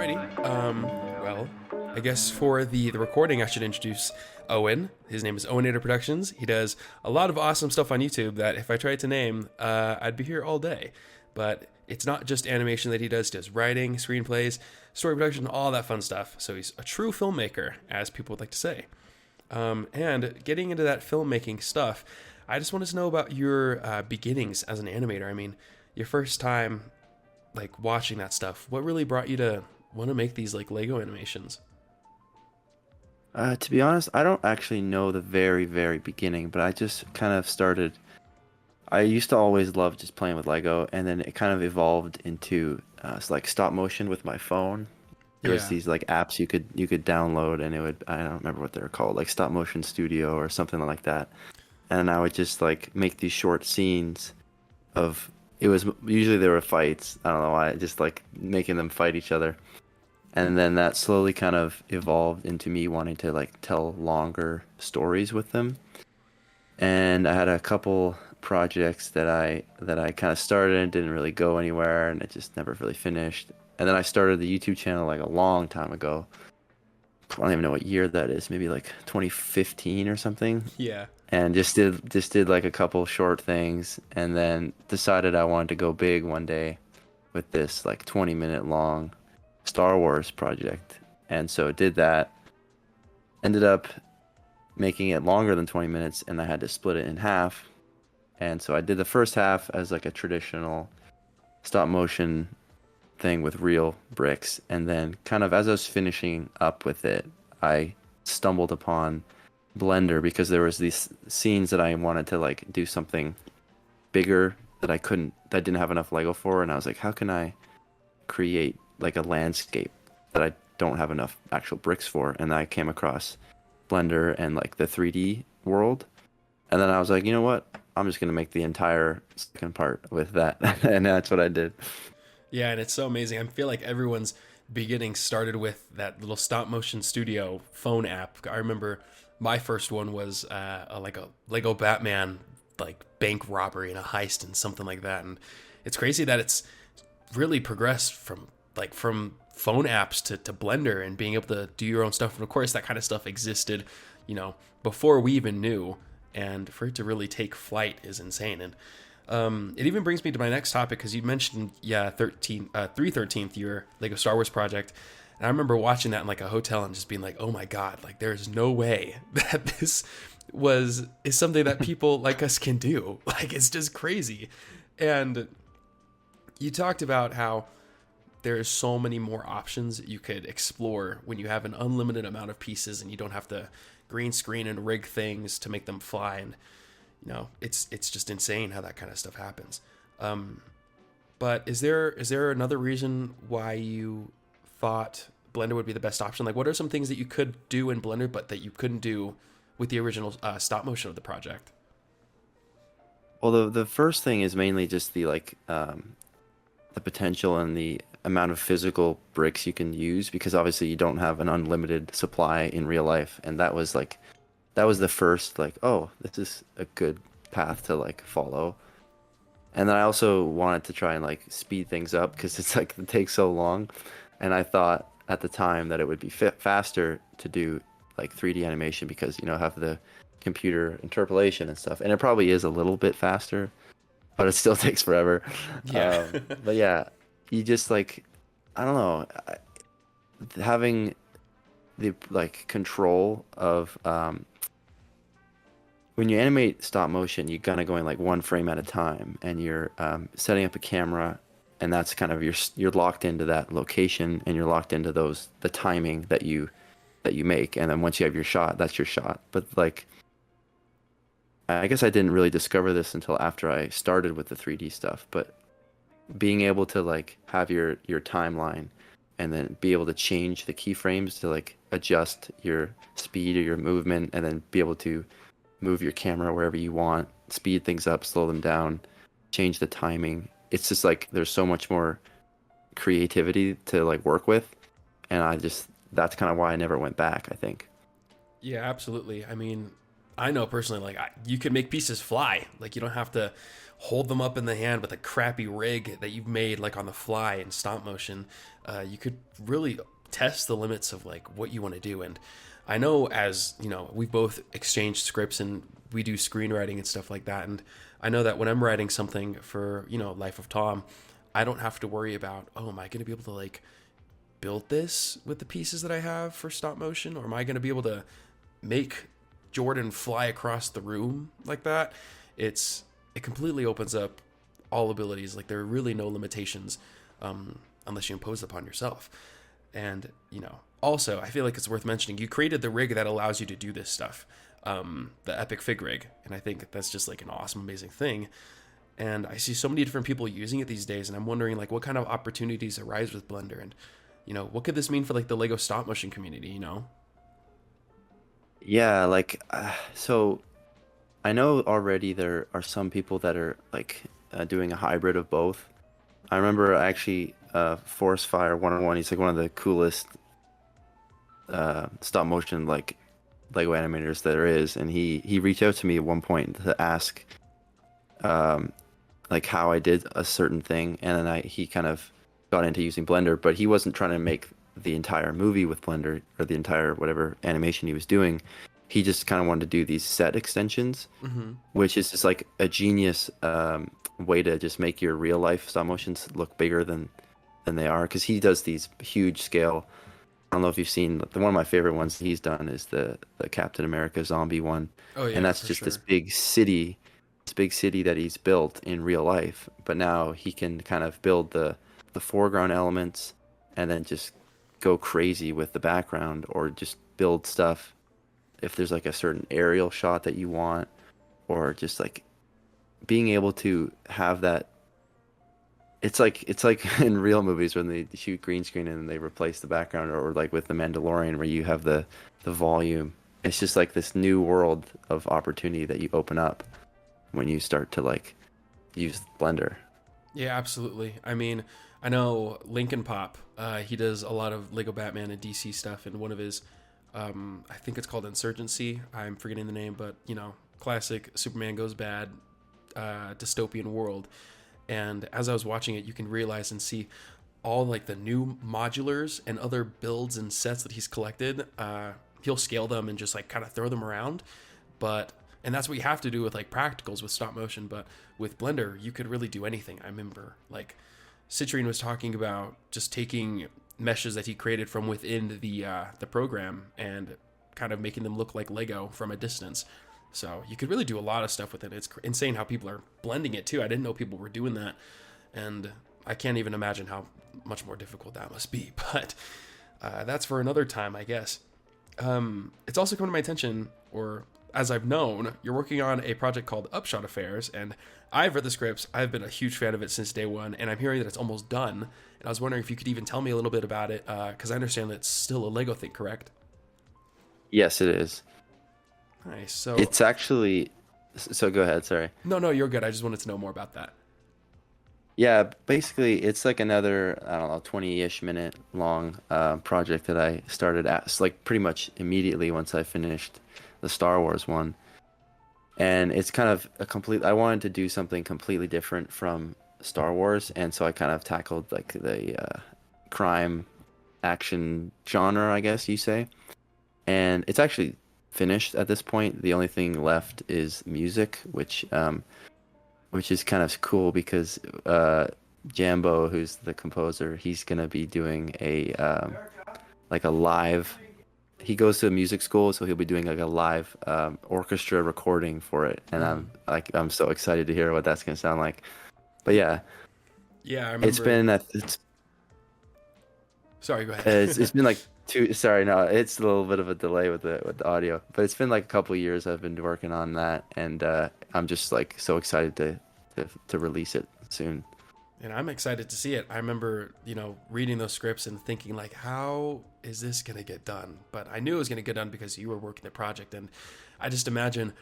Well, I guess for the recording, I should introduce Owen. His name is Owenator Productions. He does a lot of awesome stuff on YouTube that if I tried to name, I'd be here all day. But it's not just animation that he does. He does writing, screenplays, story production, all that fun stuff. So he's a true filmmaker, as people would like to say. And getting into that filmmaking stuff, I just wanted to know about your beginnings as an animator. I mean, your first time like watching that stuff. What really brought you to want to make these like Lego animations? To be honest, I don't actually know the very, very beginning, but I just kind of started. I used to always love just playing with Lego, and then it kind of evolved into like stop motion with my phone. There was Yeah. these like apps you could download, and it would, I don't remember what they're called, like Stop Motion Studio or something like that. And I would just like make these short scenes of. It was usually there were fights. I don't know why, just like making them fight each other. And then that slowly kind of evolved into me wanting to like tell longer stories with them. And I had a couple projects that I kind of started and didn't really go anywhere, and it just never really finished. And then I started the YouTube channel like a long time ago. I don't even know what year that is, maybe like 2015 or something. Yeah. And just did like a couple short things, and then decided I wanted to go big one day with this like 20-minute long Star Wars project. And so did that. Ended up making it longer than 20 minutes, and I had to split it in half. And so I did the first half as like a traditional stop motion thing with real bricks, and then kind of as I was finishing up with it, I stumbled upon Blender because there was these scenes that I wanted to like do something bigger that I didn't have enough Lego for, and I was like, how can I create like a landscape that I don't have enough actual bricks for? And I came across Blender and like the 3D world, and then I was like, you know what? I'm just gonna make the entire second part with that, and that's what I did. Yeah, and it's so amazing. I feel like everyone's beginning started with that little stop motion studio phone app. I remember my first one was like a Lego Batman like bank robbery and a heist and something like that. And it's crazy that it's really progressed from phone apps to Blender and being able to do your own stuff. And of course, that kind of stuff existed, before we even knew. And for it to really take flight is insane. And it even brings me to my next topic, because you mentioned 313th, your Lego Star Wars project. And I remember watching that in like a hotel and just being like, oh my God, like there's no way that this is something that people like us can do. Like it's just crazy. And you talked about how there's so many more options you could explore when you have an unlimited amount of pieces and you don't have to green screen and rig things to make them fly. And it's just insane how that kind of stuff happens. But is there another reason why you thought Blender would be the best option? Like, what are some things that you could do in Blender but that you couldn't do with the original stop motion of the project? Well, the first thing is mainly just the like the potential and the amount of physical bricks you can use, because obviously you don't have an unlimited supply in real life, and that was the first like, oh, this is a good path to like follow. And then I also wanted to try and like speed things up, because it's like it takes so long, and I thought at the time that it would be faster to do like 3D animation because have the computer interpolation and stuff, and it probably is a little bit faster, but it still takes forever. Yeah. But yeah, you just like, I don't know, having the like control of when you animate stop motion, you're kind of going like one frame at a time, and you're setting up a camera, and that's kind of you're locked into that location, and you're locked into the timing that you make, and then once you have your shot, that's your shot. But like, I guess I didn't really discover this until after I started with the 3D stuff, but being able to like have your timeline and then be able to change the keyframes to like adjust your speed or your movement, and then be able to move your camera wherever you want, speed things up, slow them down, change the timing. It's just like there's so much more creativity to like work with, and that's kind of why I never went back, I think. Yeah, absolutely. I mean, I know personally, like you can make pieces fly. Like you don't have to hold them up in the hand with a crappy rig that you've made like on the fly in stop motion, you could really test the limits of like what you want to do. And I know, as you know, we've both exchanged scripts and we do screenwriting and stuff like that. And I know that when I'm writing something for, you know, Life of Tom, I don't have to worry about, oh, am I going to be able to like build this with the pieces that I have for stop motion, or am I going to be able to make Jordan fly across the room like that? It completely opens up all abilities. Like, there are really no limitations, unless you impose upon yourself. And, you know, also, I feel like it's worth mentioning, you created the rig that allows you to do this stuff, the Epic Fig rig. And I think that's just like an awesome, amazing thing. And I see so many different people using it these days. And I'm wondering, like, what kind of opportunities arise with Blender? And, you know, what could this mean for like the Lego stop motion community, you know? Yeah, like, so I know already there are some people that are like doing a hybrid of both. I remember actually Forest Fire 101, he's like one of the coolest stop motion like Lego animators there is, and he reached out to me at one point to ask like how I did a certain thing, and then he kind of got into using Blender, but he wasn't trying to make the entire movie with Blender or the entire whatever animation he was doing. He just kind of wanted to do these set extensions, which is just like a genius way to just make your real life stop motions look bigger than they are, because he does these huge scale. I don't know if you've seen one of my favorite ones he's done is the Captain America zombie one. Oh yeah, and that's for just sure. this big city that he's built in real life, but now he can kind of build the foreground elements and then just go crazy with the background, or just build stuff if there's like a certain aerial shot that you want, or just like being able to have that. It's like in real movies when they shoot green screen and they replace the background, or like with the Mandalorian where you have the volume. It's just like this new world of opportunity that you open up when you start to like use Blender. Yeah, absolutely. I mean, I know Lincoln Pop, he does a lot of Lego Batman and DC stuff, and one of his, I think it's called Insurgency. I'm forgetting the name, but, you know, classic Superman goes bad, dystopian world. And as I was watching it, you can realize and see all like the new modulars and other builds and sets that he's collected. He'll scale them and just like kind of throw them around. And that's what you have to do with like practicals with stop motion. But with Blender, you could really do anything. I remember like Citrine was talking about just taking meshes that he created from within the program and kind of making them look like Lego from a distance. So you could really do a lot of stuff with it. It's insane how people are blending it too. I didn't know people were doing that, and I can't even imagine how much more difficult that must be. But that's for another time, I guess. It's also come to my attention, or as I've known, you're working on a project called Upshot Affairs, and I've read the scripts. I've been a huge fan of it since day one, and I'm hearing that it's almost done. And I was wondering if you could even tell me a little bit about it, because I understand that it's still a Lego thing, correct? Yes, it is. Nice. So It's actually, so go ahead, sorry. no, you're good. I just wanted to know more about that. Yeah, basically it's like another, I don't know, 20-ish minute long project that I started at like pretty much immediately once I finished the Star Wars one. And it's kind of I wanted to do something completely different from Star Wars, and so I kind of tackled like the crime action genre, I guess you say. And it's actually finished at this point. The only thing left is music, which is kind of cool because Jambo, who's the composer, he's gonna be doing a live. He goes to a music school, so he'll be doing like a live orchestra recording for it, and I'm so excited to hear what that's gonna sound like. But yeah, Yeah, I remember. It's Sorry, go ahead. it's been like two. Sorry, no, it's a little bit of a delay with the audio, but it's been like a couple years I've been working on that, and I'm just like so excited to release it soon. And I'm excited to see it. I remember, you know, reading those scripts and thinking like, how is this going to get done? But I knew it was going to get done because you were working the project. And I just imagine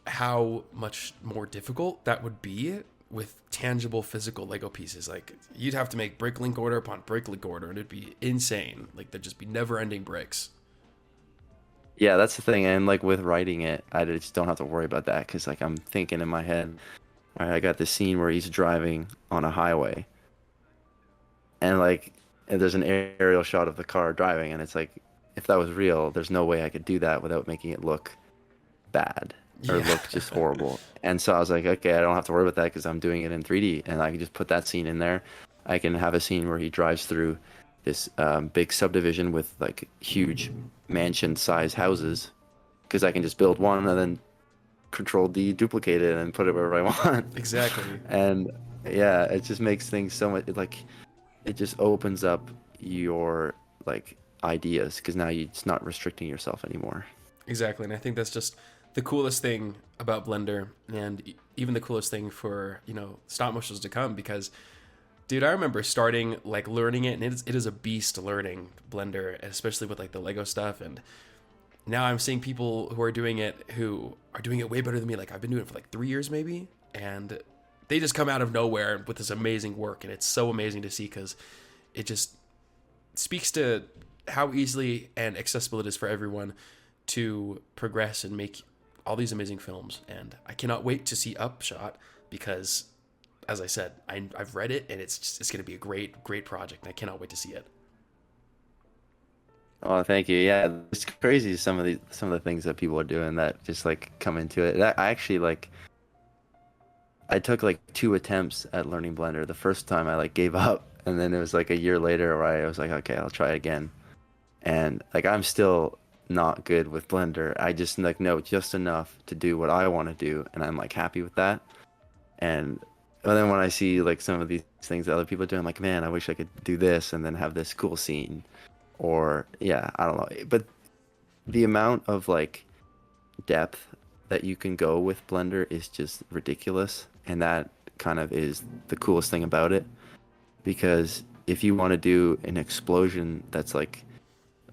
how much more difficult that would be with tangible physical Lego pieces. Like, you'd have to make brick link order upon brick link order, and it'd be insane. Like, there'd just be never ending bricks. Yeah, that's the thing. And like with writing it, I just don't have to worry about that because like I'm thinking in my head, all right, I got this scene where he's driving on a highway, and like, and there's an aerial shot of the car driving, and it's like, if that was real, there's no way I could do that without making it look bad or Yeah. look just horrible. And so I was like, okay, I don't have to worry about that because I'm doing it in 3D, and I can just put that scene in there. I can have a scene where he drives through this big subdivision with like huge mansion-sized houses, because I can just build one and then Control D, duplicate it, and put it wherever I want. Exactly. And yeah, it just makes things so much like it just opens up your like ideas, because now it's not restricting yourself anymore. Exactly. And I think that's just the coolest thing about Blender, and even the coolest thing for, stop motions to come, because dude, I remember starting like learning it, and it is a beast learning Blender, especially with like the Lego stuff. And now I'm seeing people who are doing it way better than me. Like I've been doing it for like 3 years maybe, and they just come out of nowhere with this amazing work, and it's so amazing to see, because it just speaks to how easily and accessible it is for everyone to progress and make all these amazing films. And I cannot wait to see Upshot, because as I said, I've read it, and it's going to be a great project, and I cannot wait to see it. Oh, thank you. Yeah, it's crazy some of the things that people are doing that just like come into it. I actually like I took like 2 attempts at learning Blender. The first time I like gave up, and then it was like a year later where I was like, okay, I'll try again. And like I'm still not good with Blender. I just like know just enough to do what I want to do, and I'm like happy with that. And then when I see like some of these things that other people are doing, I'm like, man, I wish I could do this and then have this cool scene. Or yeah, I don't know. But the amount of like depth that you can go with Blender is just ridiculous, and that kind of is the coolest thing about it. Because if you want to do an explosion that's like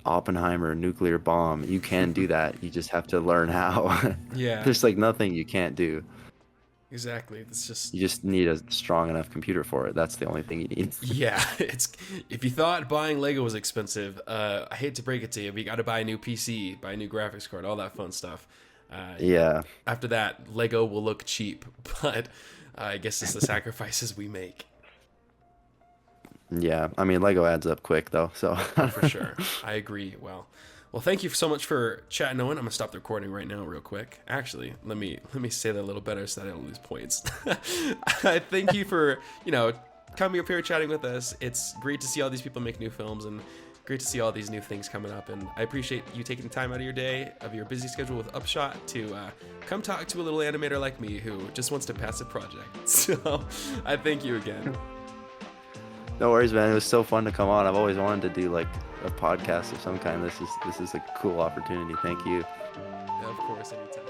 Oppenheimer nuclear bomb, you can do that. You just have to learn how. Yeah, There's like nothing you can't do. exactly. It's just, You just need a strong enough computer for it. That's the only thing you need. yeah, it's, if you thought buying Lego was expensive, I hate to break it to you, but you got to buy a new PC, buy a new graphics card, all that fun stuff. Yeah. After that, Lego will look cheap, but I guess it's the sacrifices we make. Yeah. I mean, Lego adds up quick though. So Oh, for sure. I agree. Well, thank you so much for chatting, Owen. I'm gonna stop the recording right now, real quick. Actually, let me say that a little better so that I don't lose points. I thank you for coming up here chatting with us. It's great to see all these people make new films, and great to see all these new things coming up. And I appreciate you taking the time out of your day, of your busy schedule with Upshot, to come talk to a little animator like me who just wants to pass a project. So I thank you again. no worries, man. It was so fun to come on. I've always wanted to do like a podcast of some kind. This is a cool opportunity. Thank you. Of course, anytime.